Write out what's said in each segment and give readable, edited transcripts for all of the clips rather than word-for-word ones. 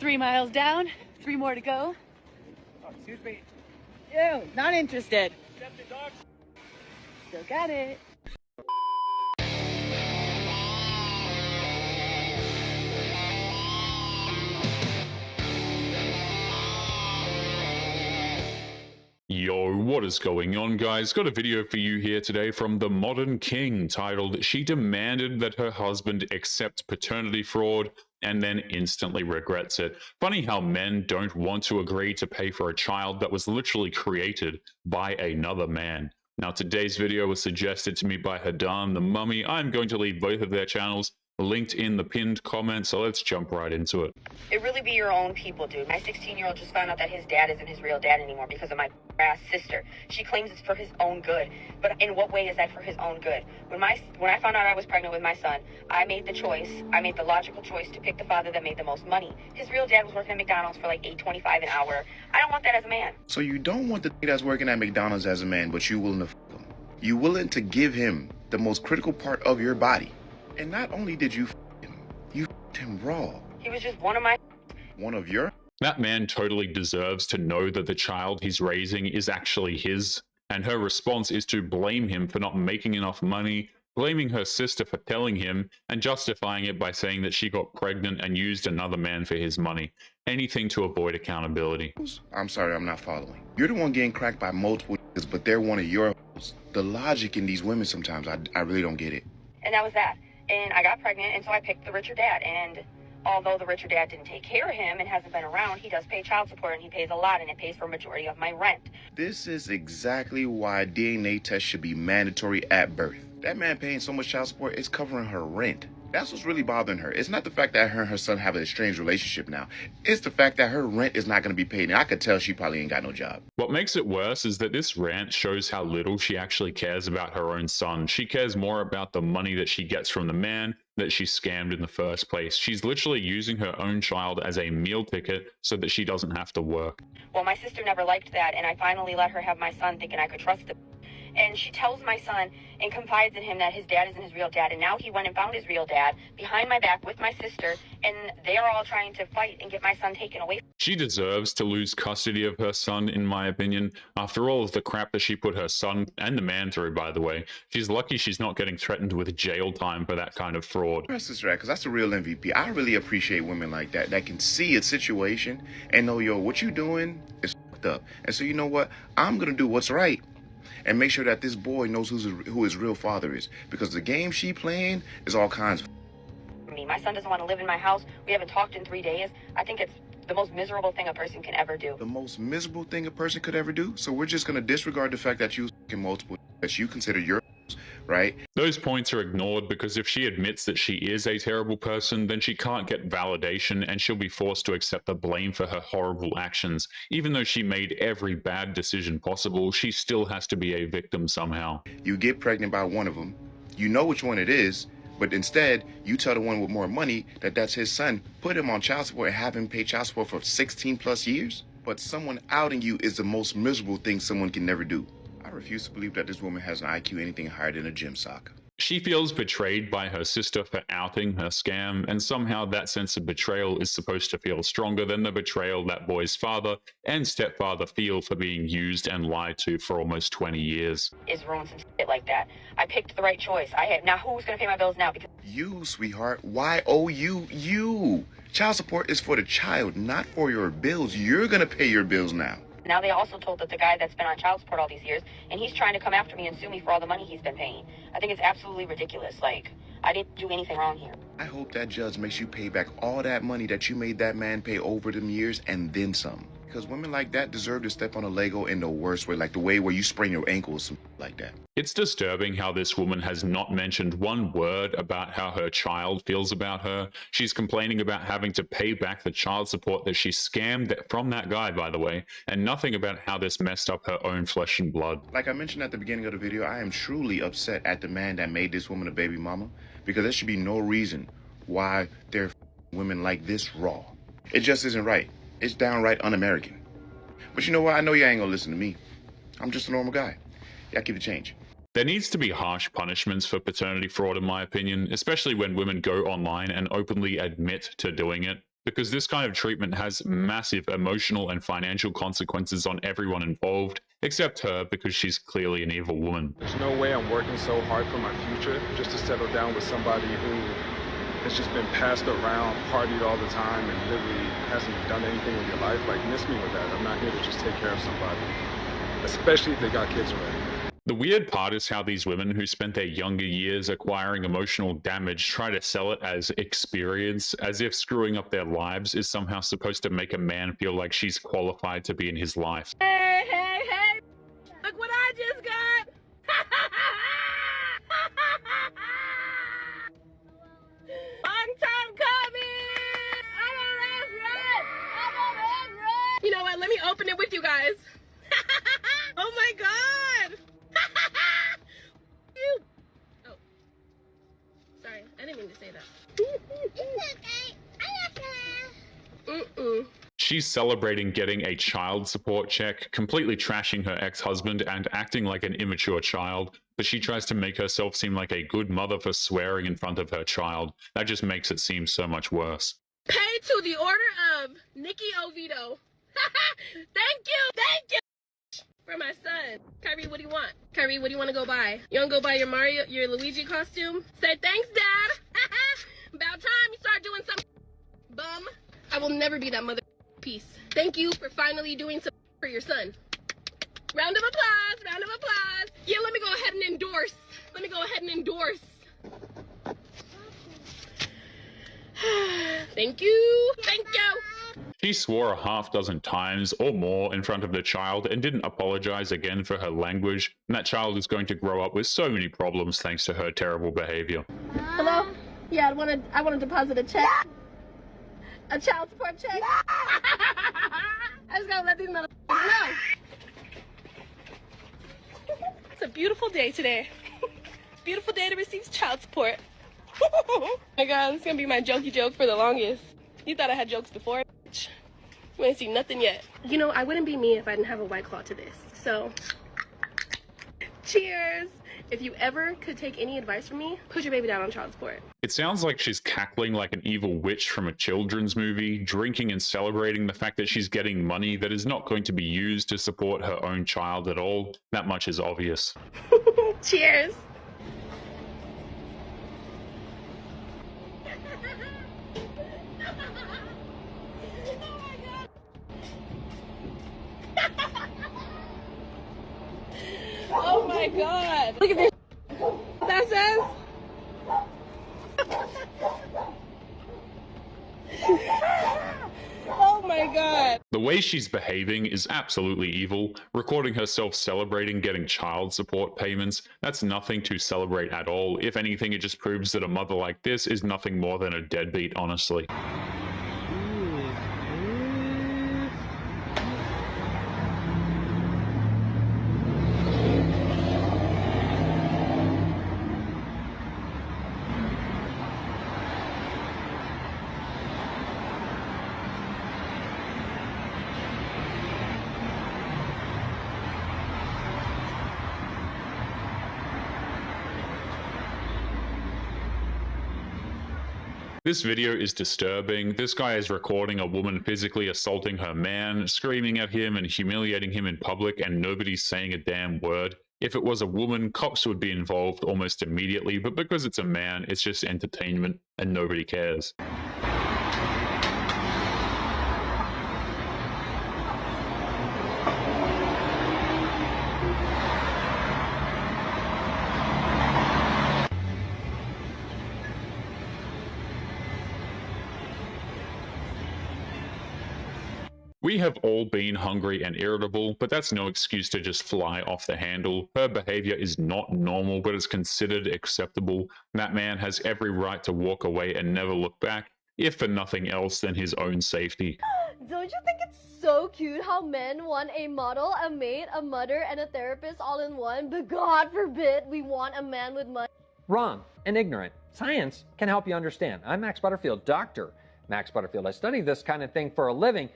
3 miles down, 3 more to go. Oh, excuse me. Ew, not interested. Accepted, dog. Still got it. Yo, what is going on, guys? Got a video for you here today from the Modern King titled "She Demanded That Her Husband Accept Paternity Fraud and Then Instantly Regrets It." Funny how men don't want to agree to pay for a child that was literally created by another man. Now, today's video was suggested to me by Hadan the Mummy. I'm going to leave both of their channels linked in the pinned comment, so let's jump right into it. It really be your own people, dude. My 16-year-old just found out that his dad isn't his real dad anymore because of my ass sister. She claims it's for his own good. But in what way is that for his own good? When I found out I was pregnant with my son, I made the choice, I made the logical choice to pick the father that made the most money. His real dad was working at McDonald's for like $8.25 an hour. I don't want that as a man. So you don't want the that's working at McDonald's as a man, but you willing to fuck him. You willing to give him the most critical part of your body. And not only did you fuck him, you fucked him raw. He was just one of my... One of your... That man totally deserves to know that the child he's raising is actually his, and her response is to blame him for not making enough money, blaming her sister for telling him, and justifying it by saying that she got pregnant and used another man for his money. Anything to avoid accountability. I'm sorry, I'm not following. You're the one getting cracked by multiple niggas, but they're one of your hoes. The logic in these women sometimes, I really don't get it. And that was that. And I got pregnant, and so I picked the richer dad. And although the richer dad didn't take care of him and hasn't been around, he does pay child support, and he pays a lot, and it pays for a majority of my rent. This is exactly why DNA tests should be mandatory at birth. That man paying so much child support is covering her rent. That's what's really bothering her. It's not the fact that her and her son have a strange relationship now. It's the fact that her rent is not going to be paid. And I could tell she probably ain't got no job. What makes it worse is that this rant shows how little she actually cares about her own son. She cares more about the money that she gets from the man that she scammed in the first place. She's literally using her own child as a meal ticket so that she doesn't have to work. Well, my sister never liked that, and I finally let her have my son thinking I could trust him. And she tells my son and confides in him that his dad isn't his real dad. And now he went and found his real dad behind my back with my sister. And they are all trying to fight and get my son taken away. She deserves to lose custody of her son, in my opinion. After all of the crap that she put her son and the man through, by the way, she's lucky she's not getting threatened with jail time for that kind of fraud. That's just right, because that's the real MVP. I really appreciate women like that can see a situation and know, yo, what you doing is fucked up. And so you know what? I'm going to do what's right. And make sure that this boy knows who his real father is. Because the game she playing is all kinds of... My son doesn't want to live in my house. We haven't talked in 3 days. I think it's the most miserable thing a person can ever do. The most miserable thing a person could ever do? So we're just going to disregard the fact that you multiple... that you consider your... right? Those points are ignored because if she admits that she is a terrible person, then she can't get validation and she'll be forced to accept the blame for her horrible actions. Even though she made every bad decision possible, she still has to be a victim somehow. You get pregnant by one of them, you know which one it is, but instead you tell the one with more money that that's his son, put him on child support and have him pay child support for 16 plus years. But someone outing you is the most miserable thing someone can never do. I refuse to believe that this woman has an IQ anything higher than a gym sock. She feels betrayed by her sister for outing her scam, and somehow that sense of betrayal is supposed to feel stronger than the betrayal that boy's father and stepfather feel for being used and lied to for almost 20 years. Is ruined some shit like that. I picked the right choice. Now who's going to pay my bills now? Because you, sweetheart, you. Child support is for the child, not for your bills. You're going to pay your bills now. now they also told that the guy that's been on child support all these years, and he's trying to come after me and sue me for all the money he's been paying. I think it's absolutely ridiculous. Like, I didn't do anything wrong here. I hope that judge makes you pay back all that money that you made that man pay over them years and then some. Because women like that deserve to step on a Lego in the worst way, like the way where you sprain your ankles, like that. It's disturbing how this woman has not mentioned one word about how her child feels about her. She's complaining about having to pay back the child support that she scammed from that guy, by the way, and nothing about how this messed up her own flesh and blood. Like I mentioned at the beginning of the video, I am truly upset at the man that made this woman a baby mama, because there should be no reason why they're women like this raw. It just isn't right. It's downright un-American. But you know what? I know you ain't gonna listen to me. I'm just a normal guy. Y'all keep the change. There needs to be harsh punishments for paternity fraud, in my opinion, especially when women go online and openly admit to doing it. because this kind of treatment has massive emotional and financial consequences on everyone involved, except her because she's clearly an evil woman. There's no way I'm working so hard for my future just to settle down with somebody who has just been passed around, partied all the time, and literally hasn't done anything with your life. Like, miss me with that. I'm not here to just take care of somebody, especially if they got kids already. The weird part is how these women who spent their younger years acquiring emotional damage try to sell it as experience, as if screwing up their lives is somehow supposed to make a man feel like she's qualified to be in his life. Hey, hey, hey! Look what I just got! Long time coming! I know that's right! I know that's right! You know what? Let me open it with you guys. Oh my god! Oh. Sorry, I didn't mean to say that. It's okay. I love you. She's celebrating getting a child support check, completely trashing her ex-husband and acting like an immature child, but she tries to make herself seem like a good mother for swearing in front of her child. That just makes it seem so much worse. Pay to the order of Nikki Oviedo. Thank you! For my son. Kyrie, what do you want? Kyrie, what do you want to go buy? You want to go buy your Luigi costume? Say thanks, Dad! About time you start doing some bum. I will never be that mother piece. Thank you for finally doing some for your son. Round of applause, round of applause. Yeah, let me go ahead and endorse. Thank you. She swore a half dozen times or more in front of the child and didn't apologize again for her language, and that child is going to grow up with so many problems thanks to her terrible behavior. Hello? Yeah, I want to deposit a check. A child support check. I just gotta let these motherfuckers know. It's a beautiful day today. Beautiful day to receive child support. Oh my god, this is gonna be my jokey joke for the longest. You thought I had jokes before? You ain't seen nothing yet. You know, I wouldn't be me if I didn't have a White Claw to this. So, cheers. If you ever could take any advice from me, put your baby down on child support. It sounds like she's cackling like an evil witch from a children's movie, drinking and celebrating the fact that she's getting money that is not going to be used to support her own child at all. That much is obvious. Cheers. Oh my god. Look at this. That says. Oh my god. The way she's behaving is absolutely evil. Recording herself celebrating getting child support payments, that's nothing to celebrate at all. If anything, it just proves that a mother like this is nothing more than a deadbeat, honestly. This video is disturbing. This guy is recording a woman physically assaulting her man, screaming at him and humiliating him in public, and nobody's saying a damn word. If it was a woman, cops would be involved almost immediately, but because it's a man, it's just entertainment and nobody cares. We have all been hungry and irritable, but that's no excuse to just fly off the handle. Her behavior is not normal, but is considered acceptable. That man has every right to walk away and never look back, if for nothing else than his own safety. Don't you think it's so cute how men want a model, a maid, a mother, and a therapist all in one, but God forbid we want a man with money? Wrong and ignorant. Science can help you understand. I'm Max Butterfield, Dr. Max Butterfield. I study this kind of thing for a living.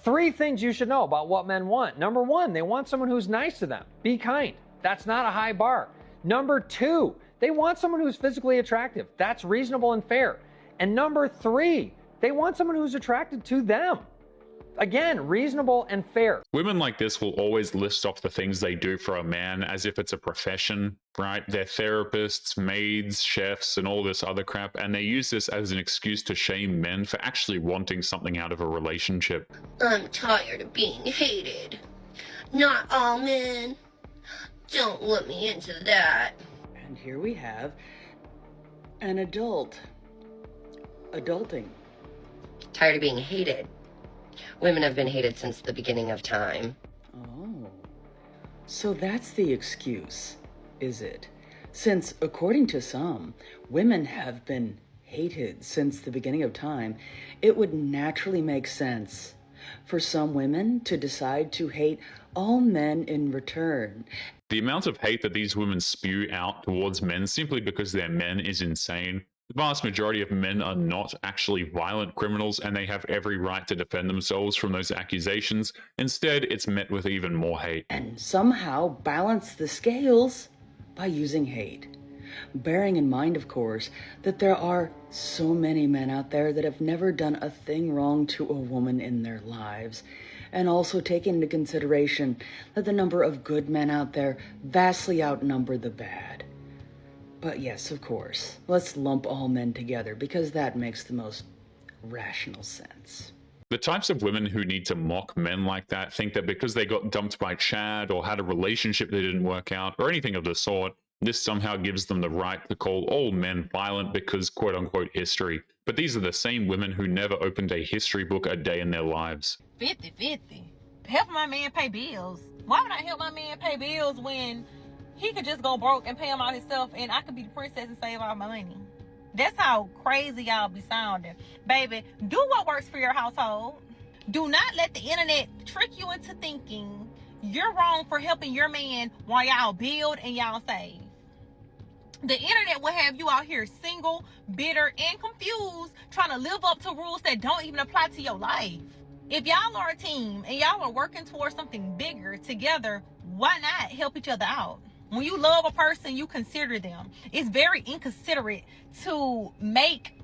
3 things you should know about what men want. Number 1, they want someone who's nice to them. Be kind. That's not a high bar. Number 2, they want someone who's physically attractive. That's reasonable and fair. And number 3, They want someone who's attracted to them. Again, reasonable and fair. Women like this will always list off the things they do for a man as if it's a profession, right? They're therapists, maids, chefs, and all this other crap, and they use this as an excuse to shame men for actually wanting something out of a relationship. I'm tired of being hated. Not all men. Don't let me into that. And here we have an adult. Adulting. Tired of being hated. Women have been hated since the beginning of time. Oh. So that's the excuse, is it? Since, according to some, women have been hated since the beginning of time, it would naturally make sense for some women to decide to hate all men in return. The amount of hate that these women spew out towards men simply because they're men is insane. The vast majority of men are not actually violent criminals, and they have every right to defend themselves from those accusations. Instead, it's met with even more hate. And somehow balance the scales by using hate. Bearing in mind, of course, that there are so many men out there that have never done a thing wrong to a woman in their lives. And also take into consideration that the number of good men out there vastly outnumber the bad. But yes, of course, let's lump all men together because that makes the most rational sense. The types of women who need to mock men like that think that because they got dumped by Chad or had a relationship that didn't work out or anything of the sort, this somehow gives them the right to call all men violent because quote-unquote history. But these are the same women who never opened a history book a day in their lives. 50-50. Helping my man pay bills. Why would I help my man pay bills when he could just go broke and pay them all himself and I could be the princess and save all my money? That's how crazy y'all be sounding. Baby, do what works for your household. Do not let the internet trick you into thinking you're wrong for helping your man while y'all build and y'all save. The internet will have you out here single, bitter, and confused, trying to live up to rules that don't even apply to your life. If y'all are a team and y'all are working towards something bigger together, why not help each other out? When you love a person, you consider them. It's very inconsiderate to make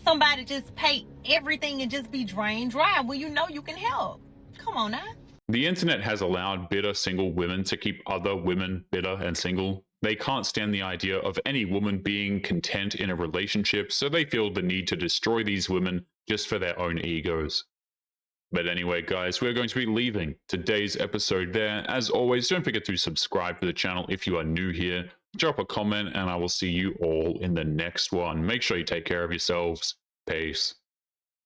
somebody just pay everything and just be drained dry when you know you can help. Come on now. The internet has allowed bitter single women to keep other women bitter and single. They can't stand the idea of any woman being content in a relationship, so they feel the need to destroy these women just for their own egos. But anyway, guys, we're going to be leaving today's episode there. As always, don't forget to subscribe to the channel if you are new here. Drop a comment, and I will see you all in the next one. Make sure you take care of yourselves. Peace.